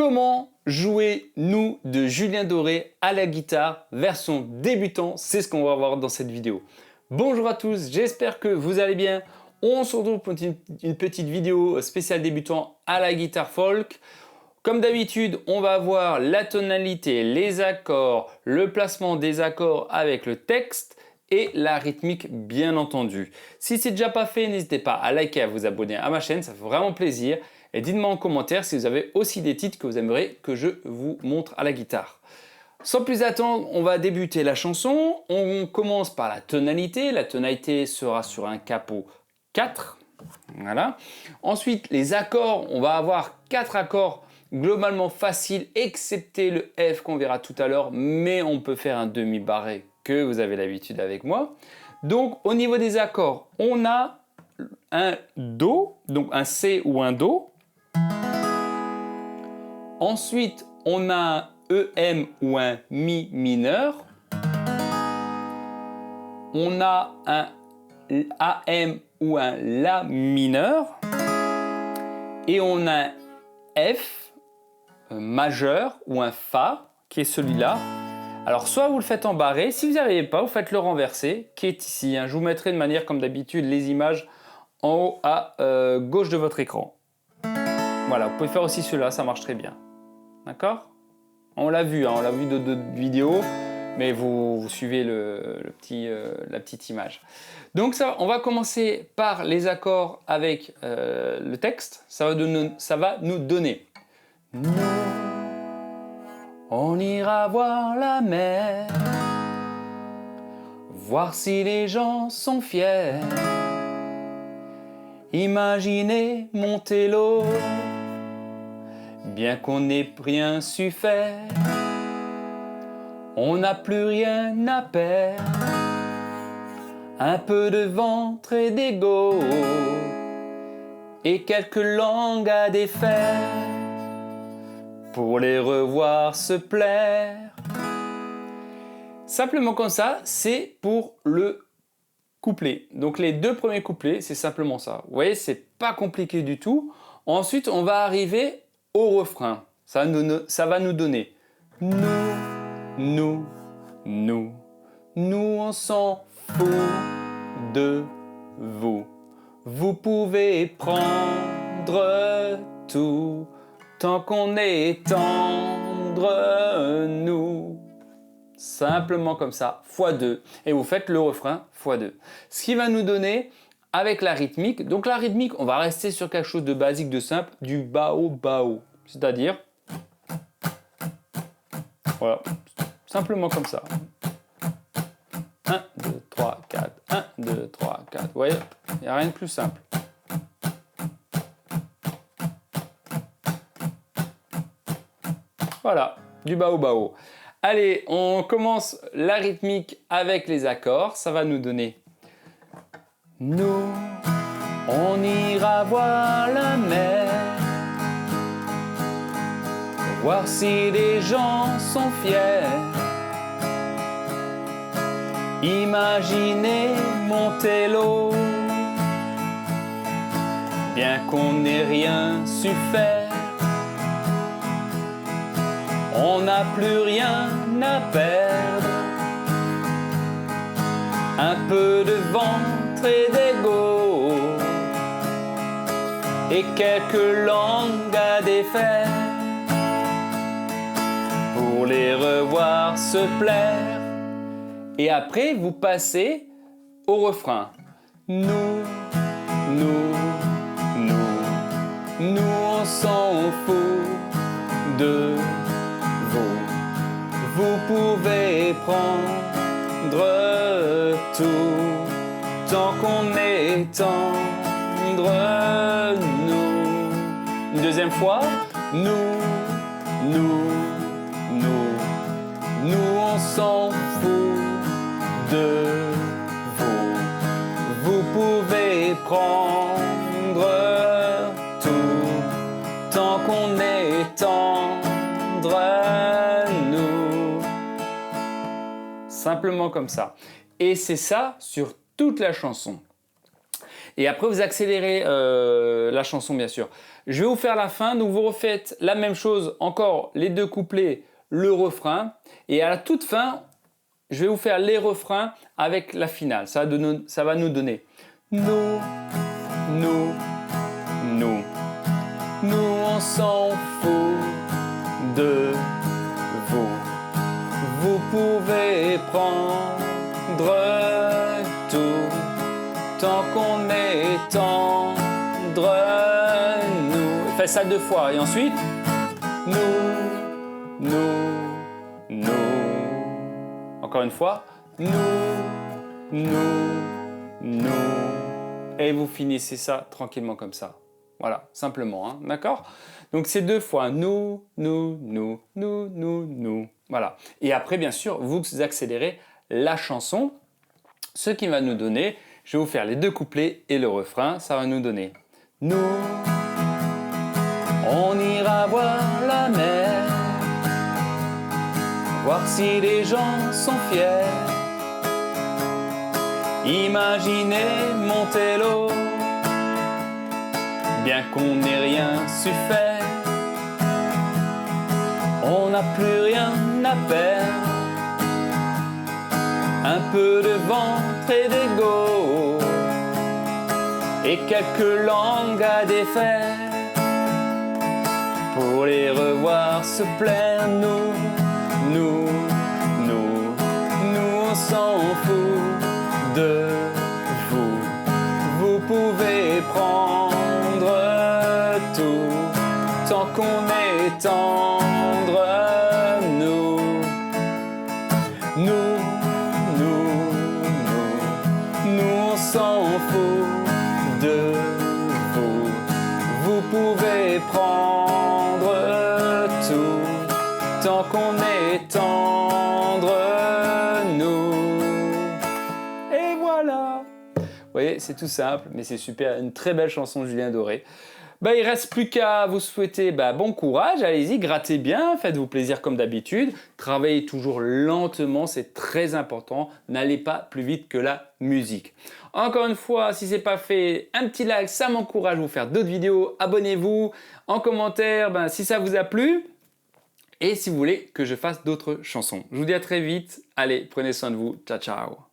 Comment jouer Nous de Julien Doré à la guitare, version débutant, c'est ce qu'on va voir dans cette vidéo. Bonjour à tous, j'espère que vous allez bien. On se retrouve pour une petite vidéo spéciale débutant à la guitare folk. Comme d'habitude, on va voir la tonalité, les accords, le placement des accords avec le texte et la rythmique bien entendu. Si c'est déjà pas fait, n'hésitez pas à liker et à vous abonner à ma chaîne, ça fait vraiment plaisir. Et dites-moi en commentaire si vous avez aussi des titres que vous aimeriez que je vous montre à la guitare. Sans plus attendre, on va débuter la chanson. On commence par la tonalité. La tonalité sera sur un capot 4. Voilà. Ensuite, les accords, on va avoir 4 accords globalement faciles, excepté le F qu'on verra tout à l'heure, mais on peut faire un demi-barré que vous avez l'habitude avec moi. Donc, au niveau des accords, on a un Do, donc un C ou un Do. Ensuite, on a un EM ou un Mi mineur. On a un AM ou un La mineur. Et on a un F majeur ou un Fa, qui est celui-là. Alors, soit vous le faites en barré, si vous n'y arrivez pas, vous faites le renversé, qui est ici. Je vous mettrai de manière, comme d'habitude, les images en haut à gauche de votre écran. Voilà, vous pouvez faire aussi celui-là, ça marche très bien. D'accord? On l'a vu, on l'a vu de d'autres vidéos, mais vous suivez la petite image. Donc ça, on va commencer par les accords avec le texte. Ça va nous donner. Nous, on ira voir la mer, voir si les gens sont fiers. Imaginez monter l'eau, bien qu'on n'ait rien su faire, on n'a plus rien à perdre, un peu de ventre et d'ego, et quelques langues à défaire, pour les revoir se plaire. Simplement comme ça, c'est pour le couplet. Donc les deux premiers couplets, c'est simplement ça. Vous voyez, c'est pas compliqué du tout. Ensuite, on va arriver au refrain. Ça va nous donner nous, on s'en fout de vous. Vous pouvez prendre tout, tant qu'on est tendre, nous. Simplement comme ça, x2. Et vous faites le refrain x2. Ce qui va nous donner, avec la rythmique, donc la rythmique, on va rester sur quelque chose de basique, de simple, du bao-bao. C'est-à-dire, voilà, simplement comme ça. 1, 2, 3, 4, 1, 2, 3, 4. Vous voyez, il n'y a rien de plus simple. Voilà, du bao-bao. Allez, on commence la rythmique avec les accords. Ça va nous donner. Nous, on ira voir la mer, voir si les gens sont fiers. Imaginez monter l'eau, bien qu'on n'ait rien su faire. On n'a plus rien à perdre, un peu de ventre et d'ego, et quelques langues à défaire, pour les revoir se plaire. Et après, vous passez au refrain. Nous, on s'en fout de vous. Vous pouvez prendre tout, tant qu'on est tendre, nous. Une deuxième fois. Nous, on s'en fout de vous. Vous pouvez prendre tout, tant qu'on est tendre, nous. Simplement comme ça. Et c'est ça sur toute la chanson. Et après, vous accélérez la chanson, bien sûr. Je vais vous faire la fin, donc vous refaites la même chose, encore les deux couplets, le refrain. Et à la toute fin, je vais vous faire les refrains avec la finale. Ça va nous donner nous, nous, nous. Nous, on s'en fout de vous. Vous pouvez prendre tout tant qu'on est tendre, nous. Faites ça 2 fois et ensuite nous, encore une fois nous. Et vous finissez ça tranquillement comme ça. Voilà, simplement, hein, d'accord? Donc c'est 2 fois nous. Voilà. Et après, bien sûr, vous accélérez la chanson, ce qui va nous donner, je vais vous faire les 2 couplets et le refrain, ça va nous donner nous, on ira voir la mer, voir si les gens sont fiers, imaginez Montello, bien qu'on n'ait rien su faire, on n'a plus rien à perdre, un peu de ventre et d'ego, et quelques langues à défaire, pour les revoir se plaire, nous, on s'en fout de vous, vous pouvez prendre tout, tant qu'on est tendre, nous, on s'en fout de vous, vous pouvez prendre tout, tant qu'on est tendre, nous. Et voilà. Vous voyez, c'est tout simple, mais c'est super, une très belle chanson de Julien Doré. Il ne reste plus qu'à vous souhaiter bon courage, allez-y, grattez bien, faites-vous plaisir comme d'habitude, travaillez toujours lentement, c'est très important, n'allez pas plus vite que la musique. Encore une fois, si ce n'est pas fait, un petit like, ça m'encourage à vous faire d'autres vidéos, abonnez-vous, en commentaire si ça vous a plu, et si vous voulez que je fasse d'autres chansons. Je vous dis à très vite, allez, prenez soin de vous, ciao ciao.